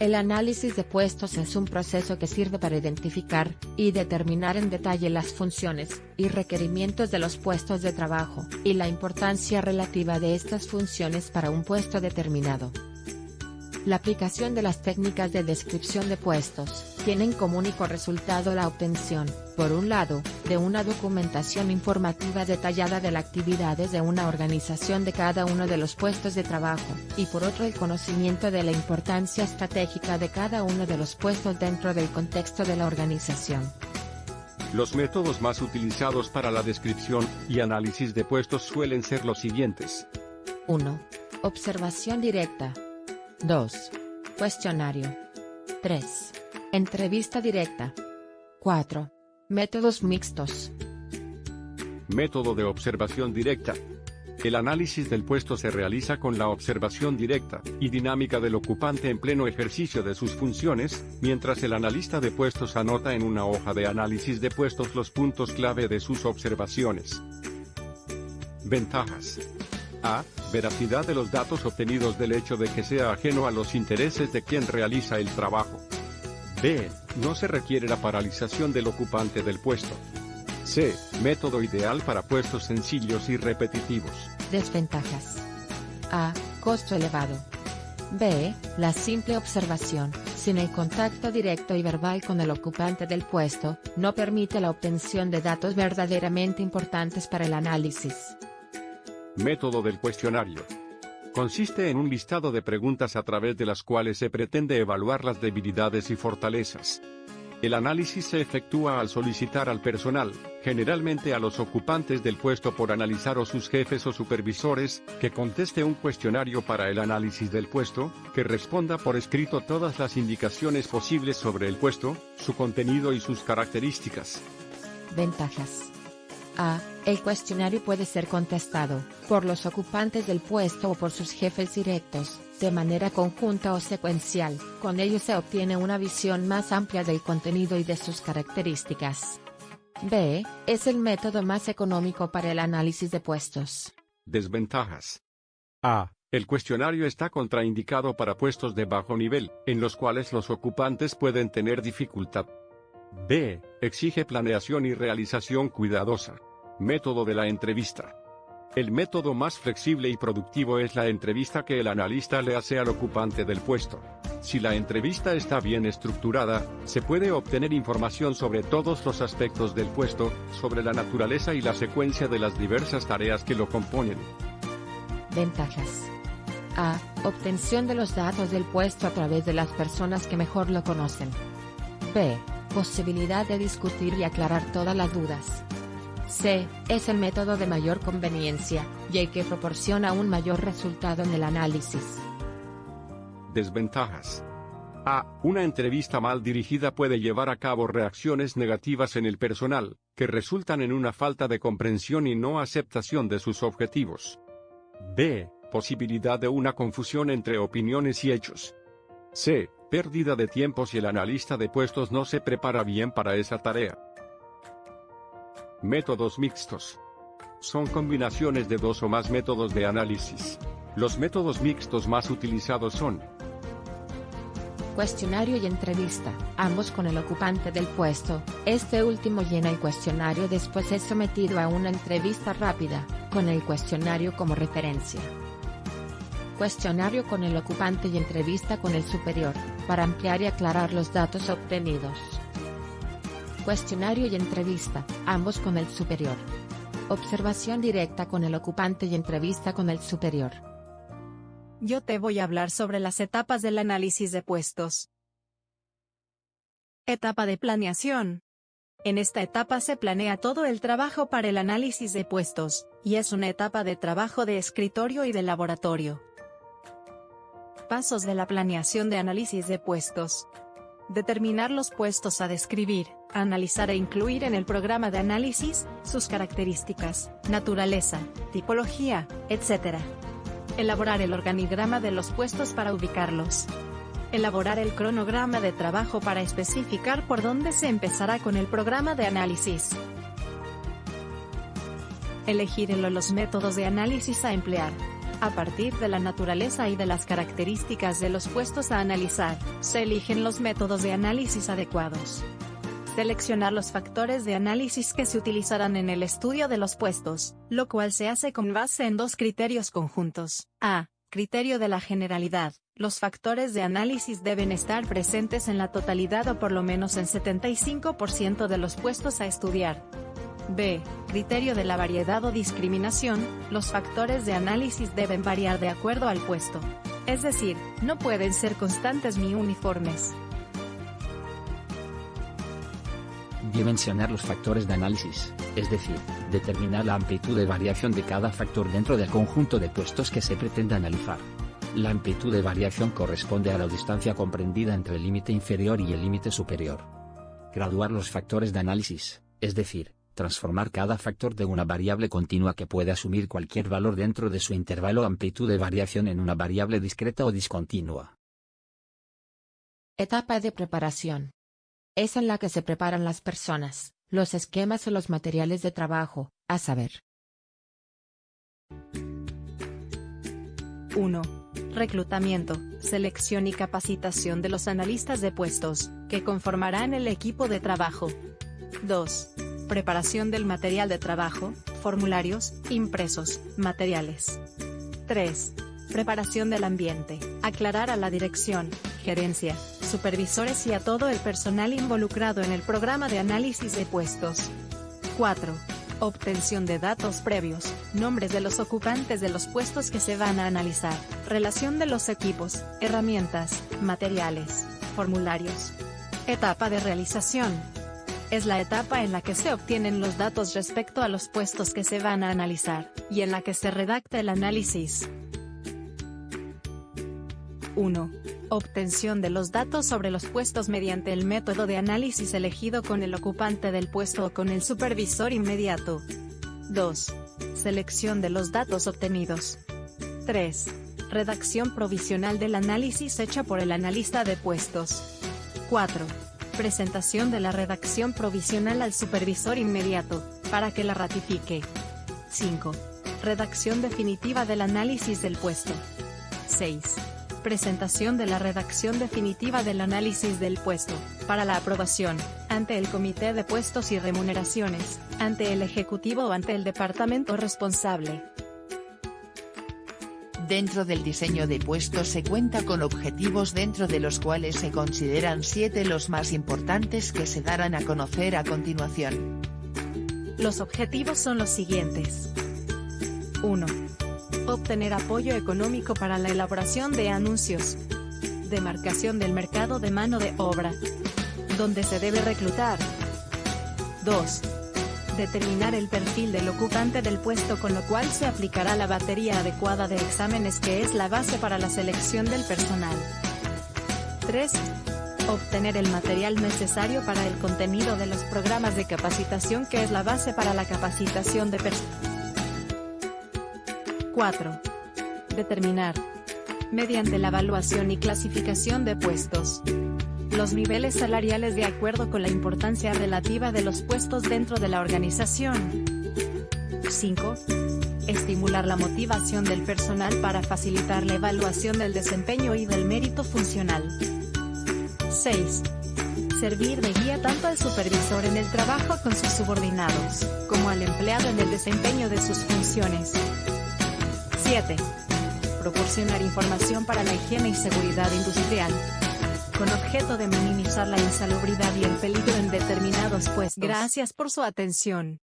El análisis de puestos es un proceso que sirve para identificar y determinar en detalle las funciones y requerimientos de los puestos de trabajo, y la importancia relativa de estas funciones para un puesto determinado. La aplicación de las técnicas de descripción de puestos tienen como único resultado la obtención, por un lado, de una documentación informativa detallada de las actividades de una organización de cada uno de los puestos de trabajo, y por otro el conocimiento de la importancia estratégica de cada uno de los puestos dentro del contexto de la organización. Los métodos más utilizados para la descripción y análisis de puestos suelen ser los siguientes. 1. Observación directa. 2. Cuestionario. 3. Entrevista directa. 4. Métodos mixtos. Método de observación directa. El análisis del puesto se realiza con la observación directa y dinámica del ocupante en pleno ejercicio de sus funciones, mientras el analista de puestos anota en una hoja de análisis de puestos los puntos clave de sus observaciones. Ventajas. A. Veracidad de los datos obtenidos del hecho de que sea ajeno a los intereses de quien realiza el trabajo. B. No se requiere la paralización del ocupante del puesto. C. Método ideal para puestos sencillos y repetitivos. Desventajas. A. Costo elevado. B. La simple observación, sin el contacto directo y verbal con el ocupante del puesto, no permite la obtención de datos verdaderamente importantes para el análisis. Método del cuestionario. Consiste en un listado de preguntas a través de las cuales se pretende evaluar las debilidades y fortalezas. El análisis se efectúa al solicitar al personal, generalmente a los ocupantes del puesto por analizar o sus jefes o supervisores, que conteste un cuestionario para el análisis del puesto, que responda por escrito todas las indicaciones posibles sobre el puesto, su contenido y sus características. Ventajas. A. El cuestionario puede ser contestado por los ocupantes del puesto o por sus jefes directos, de manera conjunta o secuencial. Con ello se obtiene una visión más amplia del contenido y de sus características. B. Es el método más económico para el análisis de puestos. Desventajas. A. El cuestionario está contraindicado para puestos de bajo nivel, en los cuales los ocupantes pueden tener dificultad. B. Exige planeación y realización cuidadosa. Método de la entrevista. El método más flexible y productivo es la entrevista que el analista le hace al ocupante del puesto. Si la entrevista está bien estructurada, se puede obtener información sobre todos los aspectos del puesto, sobre la naturaleza y la secuencia de las diversas tareas que lo componen. Ventajas. A. Obtención de los datos del puesto a través de las personas que mejor lo conocen. B. Posibilidad de discutir y aclarar todas las dudas. C. Es el método de mayor conveniencia, y el que proporciona un mayor resultado en el análisis. Desventajas. A. Una entrevista mal dirigida puede llevar a cabo reacciones negativas en el personal, que resultan en una falta de comprensión y no aceptación de sus objetivos. B. Posibilidad de una confusión entre opiniones y hechos. C. Pérdida de tiempo si el analista de puestos no se prepara bien para esa tarea. Métodos mixtos. Son combinaciones de dos o más métodos de análisis. Los métodos mixtos más utilizados son cuestionario y entrevista, ambos con el ocupante del puesto. Este último llena el cuestionario, después es sometido a una entrevista rápida, con el cuestionario como referencia. Cuestionario con el ocupante y entrevista con el superior, para ampliar y aclarar los datos obtenidos. Cuestionario y entrevista, ambos con el superior. Observación directa con el ocupante y entrevista con el superior. Yo te voy a hablar sobre las etapas del análisis de puestos. Etapa de planeación. En esta etapa se planea todo el trabajo para el análisis de puestos, y es una etapa de trabajo de escritorio y de laboratorio. Pasos de la planeación de análisis de puestos. Determinar los puestos a describir, analizar e incluir en el programa de análisis, sus características, naturaleza, tipología, etc. Elaborar el organigrama de los puestos para ubicarlos. Elaborar el cronograma de trabajo para especificar por dónde se empezará con el programa de análisis. Elegir los métodos de análisis a emplear. A partir de la naturaleza y de las características de los puestos a analizar, se eligen los métodos de análisis adecuados. Seleccionar los factores de análisis que se utilizarán en el estudio de los puestos, lo cual se hace con base en dos criterios conjuntos. A. Criterio de la generalidad. Los factores de análisis deben estar presentes en la totalidad o por lo menos en 75% de los puestos a estudiar. B. Criterio de la variedad o discriminación. Los factores de análisis deben variar de acuerdo al puesto. Es decir, no pueden ser constantes ni uniformes. Dimensionar los factores de análisis, es decir, determinar la amplitud de variación de cada factor dentro del conjunto de puestos que se pretende analizar. La amplitud de variación corresponde a la distancia comprendida entre el límite inferior y el límite superior. Graduar los factores de análisis, es decir, transformar cada factor de una variable continua que puede asumir cualquier valor dentro de su intervalo amplitud de variación en una variable discreta o discontinua. Etapa de preparación. Es en la que se preparan las personas, los esquemas o los materiales de trabajo, a saber. 1. Reclutamiento, selección y capacitación de los analistas de puestos, que conformarán el equipo de trabajo. 2. Preparación del material de trabajo, formularios, impresos, materiales. 3. Preparación del ambiente, aclarar a la dirección, gerencia, supervisores y a todo el personal involucrado en el programa de análisis de puestos. 4. Obtención de datos previos, nombres de los ocupantes de los puestos que se van a analizar, relación de los equipos, herramientas, materiales, formularios. Etapa de realización. Es la etapa en la que se obtienen los datos respecto a los puestos que se van a analizar, y en la que se redacta el análisis. 1. Obtención de los datos sobre los puestos mediante el método de análisis elegido con el ocupante del puesto o con el supervisor inmediato. 2. Selección de los datos obtenidos. 3. Redacción provisional del análisis hecha por el analista de puestos. 4. Presentación de la redacción provisional al supervisor inmediato, para que la ratifique. 5. Redacción definitiva del análisis del puesto. 6. Presentación de la redacción definitiva del análisis del puesto, para la aprobación, ante el Comité de Puestos y Remuneraciones, ante el Ejecutivo o ante el departamento responsable. Dentro del diseño de puestos se cuenta con objetivos dentro de los cuales se consideran 7 los más importantes que se darán a conocer a continuación. Los objetivos son los siguientes. 1. Obtener apoyo económico para la elaboración de anuncios. Demarcación del mercado de mano de obra. Donde se debe reclutar. 2. Determinar el perfil del ocupante del puesto, con lo cual se aplicará la batería adecuada de exámenes que es la base para la selección del personal. 3. Obtener el material necesario para el contenido de los programas de capacitación, que es la base para la capacitación de personal. 4. Determinar, mediante la evaluación y clasificación de puestos, los niveles salariales de acuerdo con la importancia relativa de los puestos dentro de la organización. 5. Estimular la motivación del personal para facilitar la evaluación del desempeño y del mérito funcional. 6. Servir de guía tanto al supervisor en el trabajo con sus subordinados, como al empleado en el desempeño de sus funciones. 7. Proporcionar información para la higiene y seguridad industrial, con objeto de minimizar la insalubridad y el peligro en determinados puestos. Gracias por su atención.